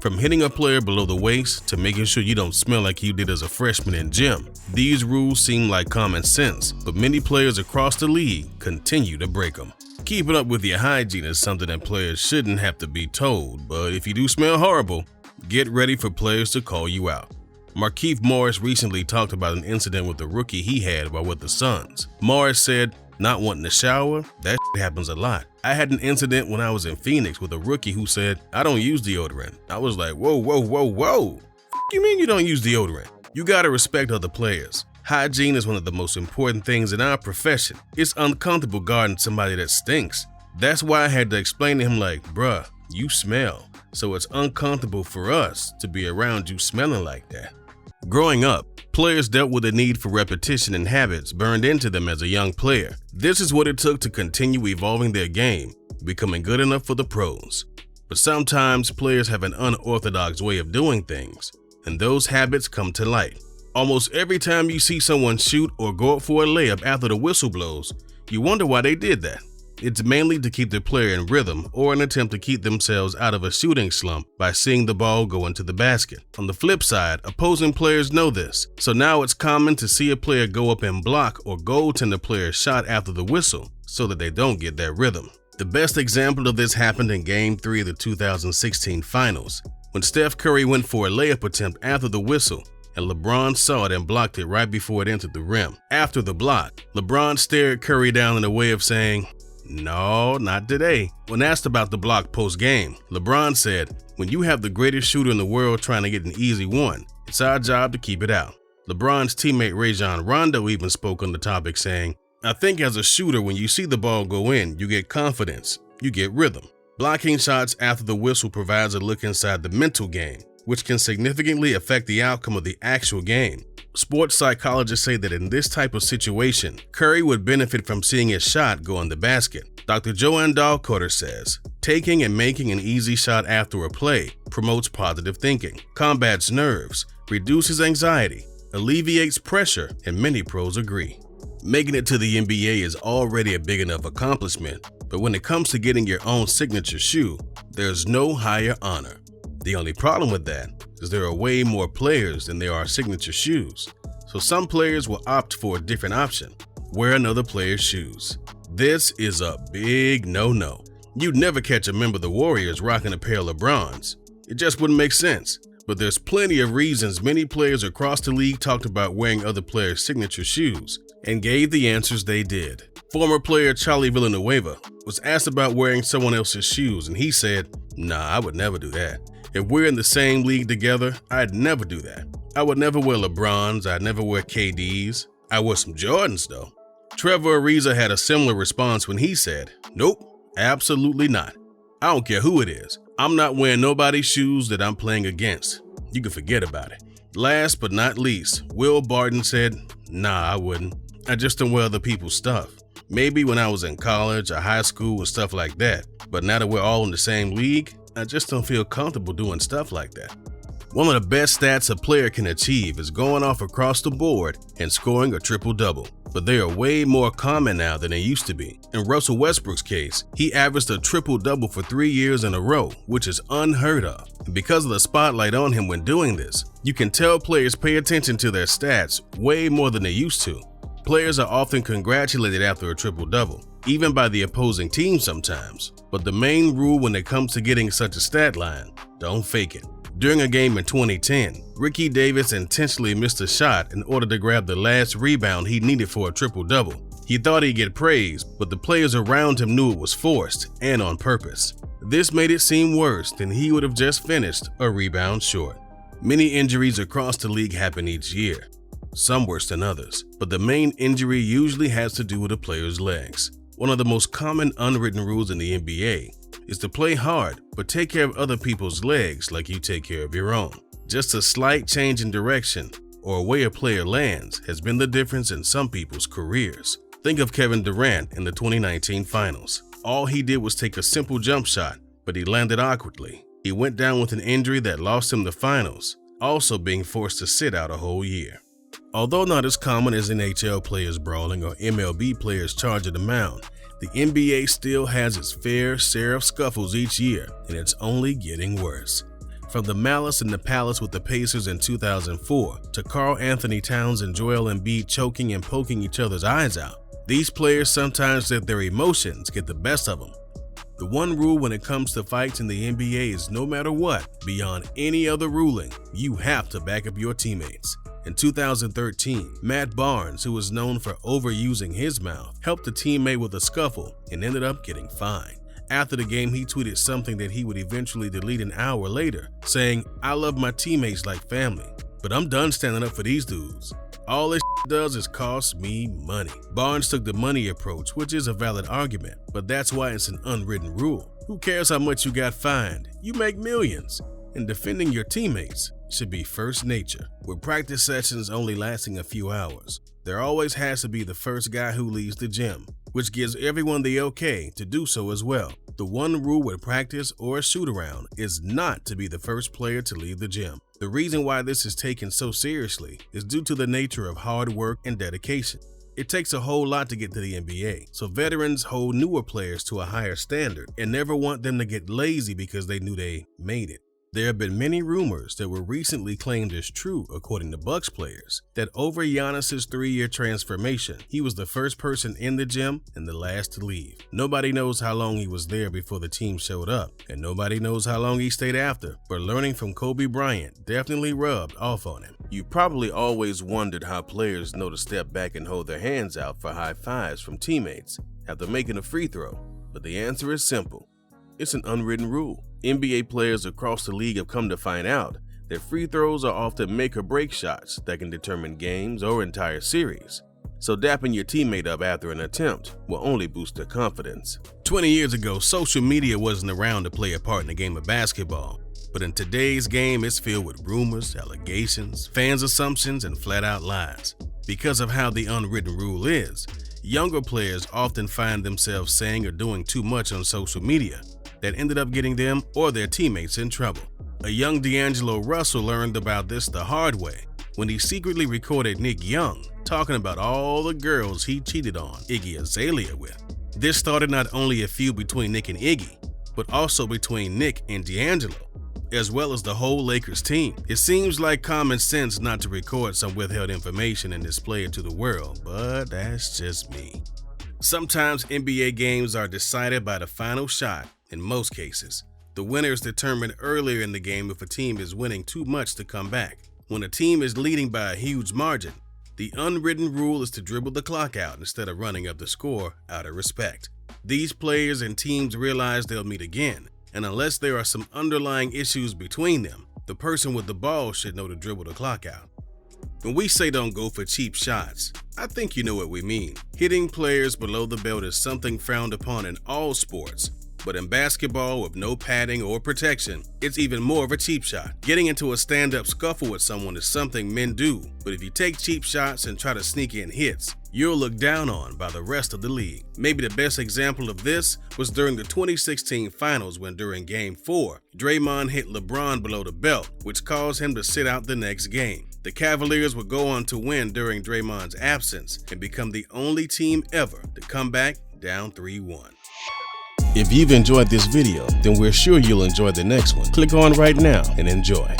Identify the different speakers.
Speaker 1: From hitting a player below the waist to making sure you don't smell like you did as a freshman in gym. These rules seem like common sense, but many players across the league continue to break them. Keeping up with your hygiene is something that players shouldn't have to be told, but if you do smell horrible, get ready for players to call you out. Markieff Morris recently talked about an incident with a rookie he had while with the Suns. Morris said, "Not wanting to shower? That happens a lot. I had an incident when I was in Phoenix with a rookie who said, I don't use deodorant. I was like, whoa. You mean you don't use deodorant? You gotta respect other players. Hygiene is one of the most important things in our profession. It's uncomfortable guarding somebody that stinks. That's why I had to explain to him like, bruh, you smell. So it's uncomfortable for us to be around you smelling like that." Growing up, players dealt with the need for repetition and habits burned into them as a young player. This is what it took to continue evolving their game, becoming good enough for the pros. But sometimes players have an unorthodox way of doing things, and those habits come to light. Almost every time you see someone shoot or go up for a layup after the whistle blows, you wonder why they did that. It's mainly to keep the player in rhythm or an attempt to keep themselves out of a shooting slump by seeing the ball go into the basket. On the flip side, opposing players know this, so now it's common to see a player go up and block or goaltend the player's shot after the whistle so that they don't get that rhythm. The best example of this happened in Game 3 of the 2016 Finals, when Steph Curry went for a layup attempt after the whistle, and LeBron saw it and blocked it right before it entered the rim. After the block, LeBron stared Curry down in a way of saying, "No, not today." When asked about the block post-game, LeBron said, "When you have the greatest shooter in the world trying to get an easy one, it's our job to keep it out." LeBron's teammate Rajon Rondo even spoke on the topic saying, "I think as a shooter, when you see the ball go in, you get confidence, you get rhythm. Blocking shots after the whistle provides a look inside the mental game, which can significantly affect the outcome of the actual game." Sports psychologists say that in this type of situation, Curry would benefit from seeing his shot go in the basket. Dr. Joanne Dahlquarter says, "Taking and making an easy shot after a play promotes positive thinking, combats nerves, reduces anxiety, alleviates pressure, and many pros agree." Making it to the NBA is already a big enough accomplishment, but when it comes to getting your own signature shoe, there's no higher honor. The only problem with that is there are way more players than there are signature shoes, so some players will opt for a different option, wear another player's shoes. This is a big no-no. You'd never catch a member of the Warriors rocking a pair of LeBrons. It just wouldn't make sense. But there's plenty of reasons many players across the league talked about wearing other players' signature shoes and gave the answers they did. Former player Charlie Villanueva was asked about wearing someone else's shoes, and he said, "Nah, I would never do that. If we're in the same league together, I'd never do that. I would never wear LeBrons, I'd never wear KDs. I wear some Jordans though." Trevor Ariza had a similar response when he said, "Nope, absolutely not. I don't care who it is. I'm not wearing nobody's shoes that I'm playing against. You can forget about it." Last but not least, Will Barton said, "Nah, I wouldn't. I just don't wear other people's stuff. Maybe when I was in college or high school and stuff like that, but now that we're all in the same league, I just don't feel comfortable doing stuff like that." One of the best stats a player can achieve is going off across the board and scoring a triple-double, but they are way more common now than they used to be. In Russell Westbrook's case, he averaged a triple-double for 3 years in a row, which is unheard of. And because of the spotlight on him when doing this, you can tell players pay attention to their stats way more than they used to. Players are often congratulated after a triple-double, even by the opposing team sometimes. But the main rule when it comes to getting such a stat line, don't fake it. During a game in 2010, Ricky Davis intentionally missed a shot in order to grab the last rebound he needed for a triple-double. He thought he'd get praise, but the players around him knew it was forced and on purpose. This made it seem worse than he would have just finished a rebound short. Many injuries across the league happen each year, some worse than others, but the main injury usually has to do with a player's legs. One of the most common unwritten rules in the NBA is to play hard, but take care of other people's legs like you take care of your own. Just a slight change in direction or where a player lands has been the difference in some people's careers. Think of Kevin Durant in the 2019 Finals. All he did was take a simple jump shot, but he landed awkwardly. He went down with an injury that lost him the finals, also being forced to sit out a whole year. Although not as common as NHL players brawling or MLB players charging the mound, the NBA still has its fair share of scuffles each year, and it's only getting worse. From the malice in the palace with the Pacers in 2004 to Karl Anthony Towns and Joel Embiid choking and poking each other's eyes out, these players sometimes let their emotions get the best of them. The one rule when it comes to fights in the NBA is no matter what, beyond any other ruling, you have to back up your teammates. In 2013, Matt Barnes, who was known for overusing his mouth, helped a teammate with a scuffle and ended up getting fined. After the game, he tweeted something that he would eventually delete an hour later, saying, "I love my teammates like family, but I'm done standing up for these dudes. All this does is cost me money." Barnes took the money approach, which is a valid argument, but that's why it's an unwritten rule. Who cares how much you got fined? You make millions, and defending your teammates should be first nature. With practice sessions only lasting a few hours, there always has to be the first guy who leaves the gym, which gives everyone the okay to do so as well. The one rule with practice or a shoot-around is not to be the first player to leave the gym. The reason why this is taken so seriously is due to the nature of hard work and dedication. It takes a whole lot to get to the NBA, so veterans hold newer players to a higher standard and never want them to get lazy because they knew they made it. There have been many rumors that were recently claimed as true, according to Bucks players, that over Giannis's 3-year transformation, he was the first person in the gym and the last to leave. Nobody knows how long he was there before the team showed up, and nobody knows how long he stayed after, but learning from Kobe Bryant definitely rubbed off on him. You probably always wondered how players know to step back and hold their hands out for high fives from teammates after making a free throw, but the answer is simple. It's an unwritten rule. NBA players across the league have come to find out that free throws are often make or break shots that can determine games or entire series. So dapping your teammate up after an attempt will only boost their confidence. 20 years ago, social media wasn't around to play a part in the game of basketball. But in today's game, it's filled with rumors, allegations, fans' assumptions, and flat-out lies. Because of how the unwritten rule is, younger players often find themselves saying or doing too much on social media that ended up getting them or their teammates in trouble. A young D'Angelo Russell learned about this the hard way when he secretly recorded Nick Young talking about all the girls he cheated on Iggy Azalea with. This started not only a feud between Nick and Iggy, but also between Nick and D'Angelo, as well as the whole Lakers team. It seems like common sense not to record some withheld information and display it to the world, but that's just me. Sometimes NBA games are decided by the final shot. In most cases, the winner is determined earlier in the game if a team is winning too much to come back. When a team is leading by a huge margin, the unwritten rule is to dribble the clock out instead of running up the score out of respect. These players and teams realize they'll meet again, and unless there are some underlying issues between them, the person with the ball should know to dribble the clock out. When we say don't go for cheap shots, I think you know what we mean. Hitting players below the belt is something frowned upon in all sports. But in basketball with no padding or protection, it's even more of a cheap shot. Getting into a stand-up scuffle with someone is something men do, but if you take cheap shots and try to sneak in hits, you'll look down on by the rest of the league. Maybe the best example of this was during the 2016 finals when during Game 4, Draymond hit LeBron below the belt, which caused him to sit out the next game. The Cavaliers would go on to win during Draymond's absence and become the only team ever to come back down 3-1. If you've enjoyed this video, then we're sure you'll enjoy the next one. Click on right now and enjoy.